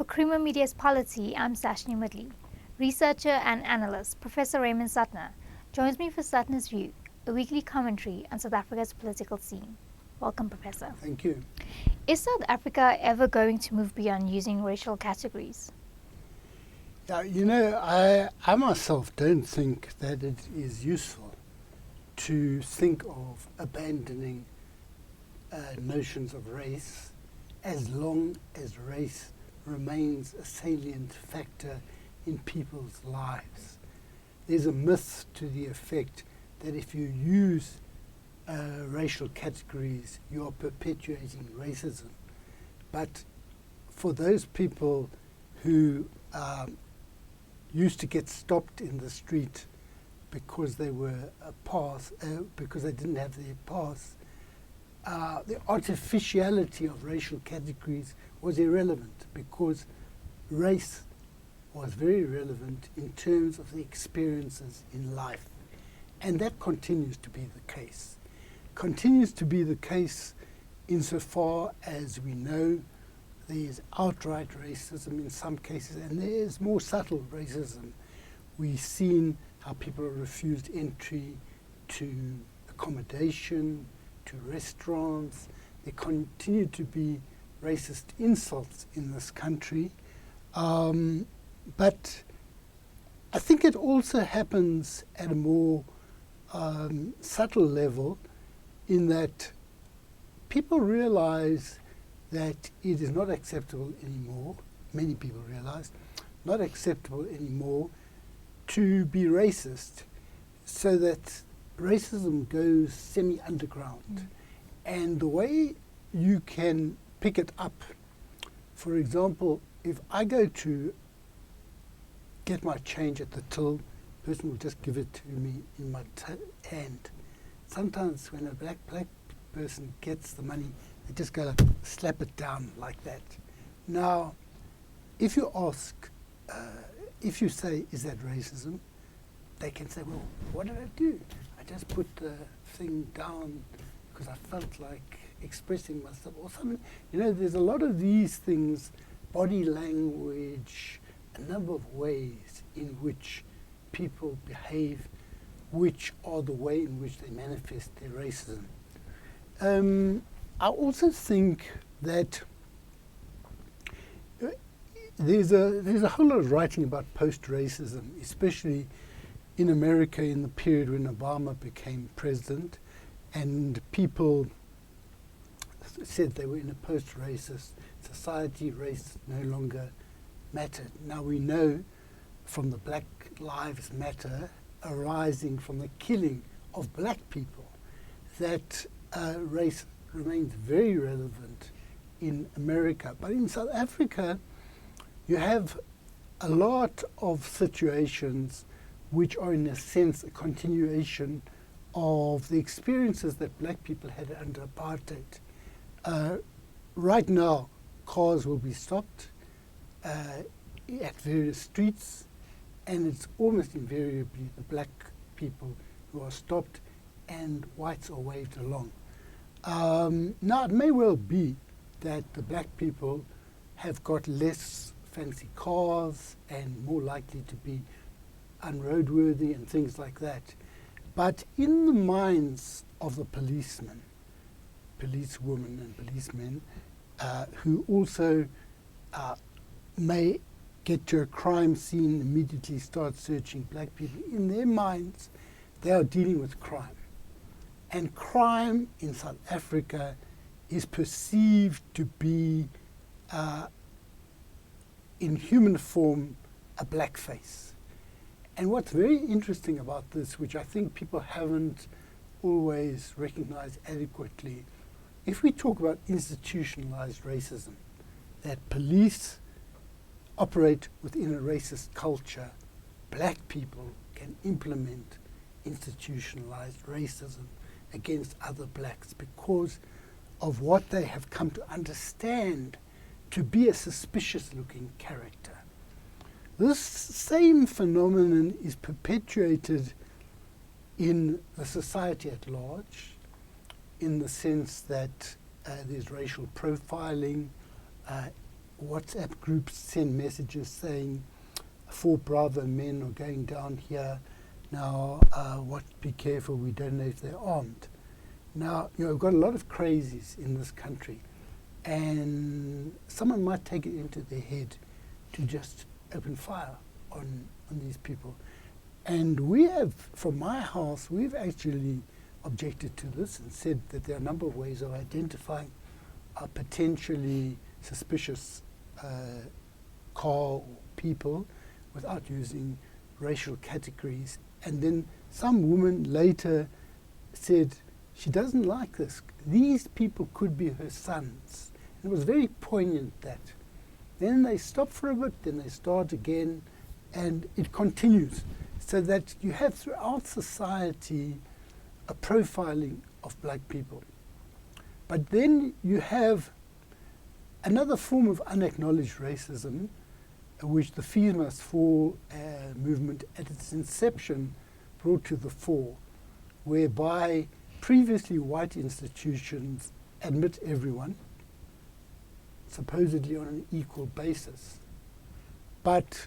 For Creamer Media's Polity, I'm Sashnee Moodley. Researcher and analyst Professor Raymond Suttner joins me for Suttner's View, a weekly commentary on South Africa's political scene. Welcome, Professor. Thank you. Is South Africa ever going to move beyond using racial categories? Yeah, I myself don't think that it is useful to think of abandoning notions of race as long as race remains a salient factor in people's lives. There's a myth to the effect that if you use racial categories, you are perpetuating racism. But for those people who used to get stopped in the street because they were because they didn't have their pass, the artificiality of racial categories was irrelevant because race was very relevant in terms of the experiences in life. And that continues to be the case. Continues to be the case insofar as we know there's outright racism in some cases, and there's more subtle racism. We've seen how people are refused entry to accommodation, to restaurants. There continue to be racist insults in this country. But I think it also happens at a more subtle level in that people realize that it is not acceptable anymore, many people realize, not acceptable anymore to be racist, so that racism goes semi-underground. And the way you can pick it up, for example, if I go to get my change at the till, the person will just give it to me in my hand. Sometimes when a black person gets the money, they just go like, slap it down like that. Now, if you ask, if you say, is that racism? They can say, well, what did I do? I just put the thing down because I felt like expressing myself or something. You know, there's a lot of these things, body language, a number of ways in which people behave, which are the way in which they manifest their racism. I also think that there's a whole lot of writing about post-racism, especially in America in the period when Obama became president, and people said they were in a post-racist society, race no longer mattered. Now we know from the Black Lives Matter arising from the killing of black people that race remains very relevant in America. But in South Africa, you have a lot of situations which are in a sense a continuation of the experiences that black people had under apartheid. Right now, cars will be stopped at various streets, and it's almost invariably the black people who are stopped and whites are waved along. Now, it may well be that the black people have got less fancy cars and more likely to be unroadworthy and things like that. But in the minds of the policemen, policewomen and policemen, who also may get to a crime scene, immediately start searching black people, in their minds, they are dealing with crime. And crime in South Africa is perceived to be, in human form, a black face. And what's very interesting about this, which I think people haven't always recognized adequately, if we talk about institutionalized racism, that police operate within a racist culture, black people can implement institutionalized racism against other blacks because of what they have come to understand to be a suspicious-looking character. This same phenomenon is perpetuated in the society at large, in the sense that there's racial profiling WhatsApp groups send messages saying 4 Bravo men are going down here. Now, be careful, we don't know if they're armed. Now, we've got a lot of crazies in this country, and someone might take it into their head to just open fire on these people. And we have, from my house, we've actually objected to this and said that there are a number of ways of identifying a potentially suspicious car or people without using racial categories. And then some woman later said she doesn't like this. These people could be her sons. And it was very poignant, that. Then they stop for a bit, then they start again, and it continues. So that you have throughout society a profiling of black people. But then you have another form of unacknowledged racism, which the Fees Must Fall movement at its inception brought to the fore, whereby previously white institutions admit everyone, supposedly on an equal basis. But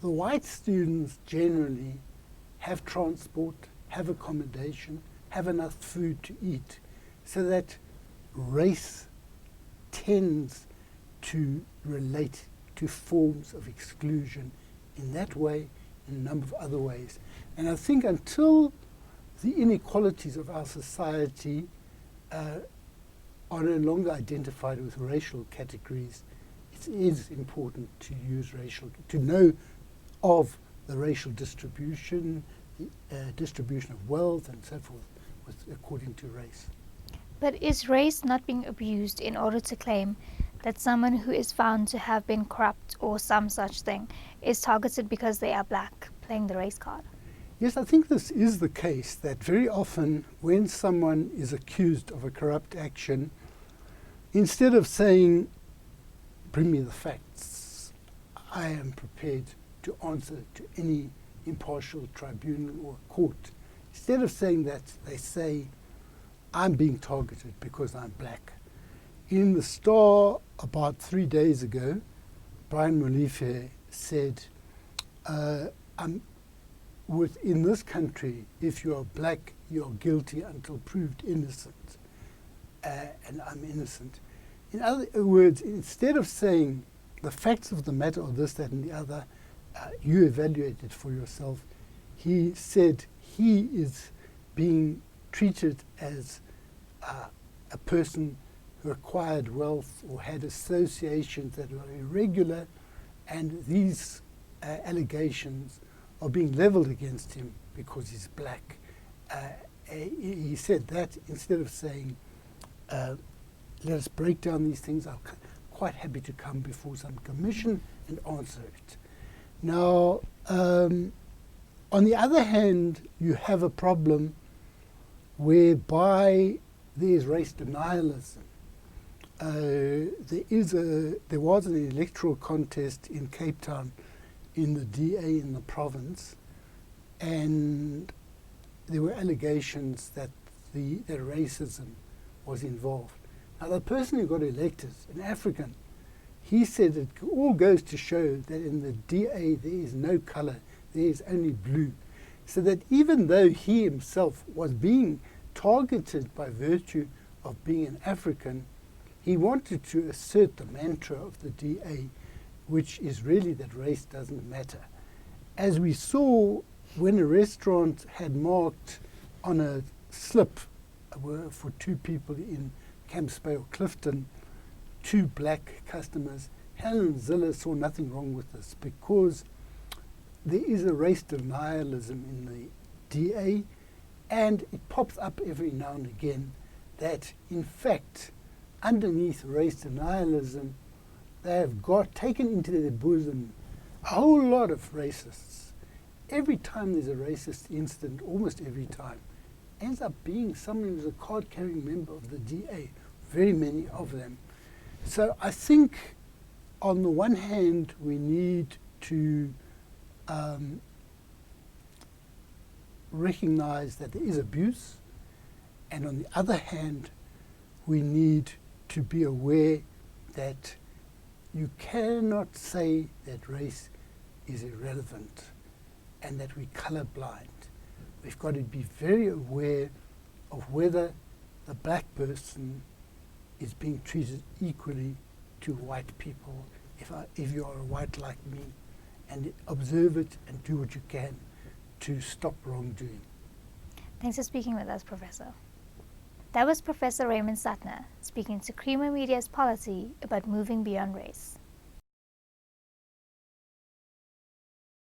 the white students generally have transport, have accommodation, have enough food to eat, so that race tends to relate to forms of exclusion in that way, in a number of other ways. And I think until the inequalities of our society are no longer identified with racial categories, it is important to use to know of the racial distribution, the distribution of wealth and so forth, according to race. But is race not being abused in order to claim that someone who is found to have been corrupt or some such thing is targeted because they are black, playing the race card? Yes, I think this is the case, that very often when someone is accused of a corrupt action, instead of saying, bring me the facts, I am prepared to answer to any impartial tribunal or court. Instead of saying that, they say, I'm being targeted because I'm black. In the Star about 3 days ago, Brian Molefe said, in this country, if you are black, you are guilty until proved innocent. And I'm innocent. In other words, instead of saying the facts of the matter or this, that, and the other, you evaluate it for yourself, he said he is being treated as a person who acquired wealth or had associations that were irregular, and these allegations are being leveled against him because he's black. He said that instead of saying, let us break down these things, I'm quite happy to come before some commission and answer it. Now, on the other hand, you have a problem whereby there is race denialism. There was an electoral contest in Cape Town in the DA in the province, and there were allegations that racism was involved. Now, the person who got elected, an African, he said it all goes to show that in the DA there is no colour, there is only blue. So that even though he himself was being targeted by virtue of being an African, he wanted to assert the mantra of the DA, which is really that race doesn't matter. As we saw when a restaurant had marked on a slip for 2 people in Camps Bay or Clifton, 2 black customers, Helen Ziller saw nothing wrong with this because there is a race denialism in the DA, and it pops up every now and again that, in fact, underneath race denialism, they have taken into their bosom a whole lot of racists. Every time there's a racist incident, almost every time, ends up being someone who's a card-carrying member of the DA, very many of them. So I think, on the one hand, we need to recognize that there is abuse, and on the other hand, we need to be aware that You cannot say that race is irrelevant and that we're colourblind. We've got to be very aware of whether the black person is being treated equally to white people, if you are a white like me, and observe it and do what you can to stop wrongdoing. Thanks for speaking with us, Professor. That was Professor Raymond Suttner speaking to Creamer Media's Polity about moving beyond race.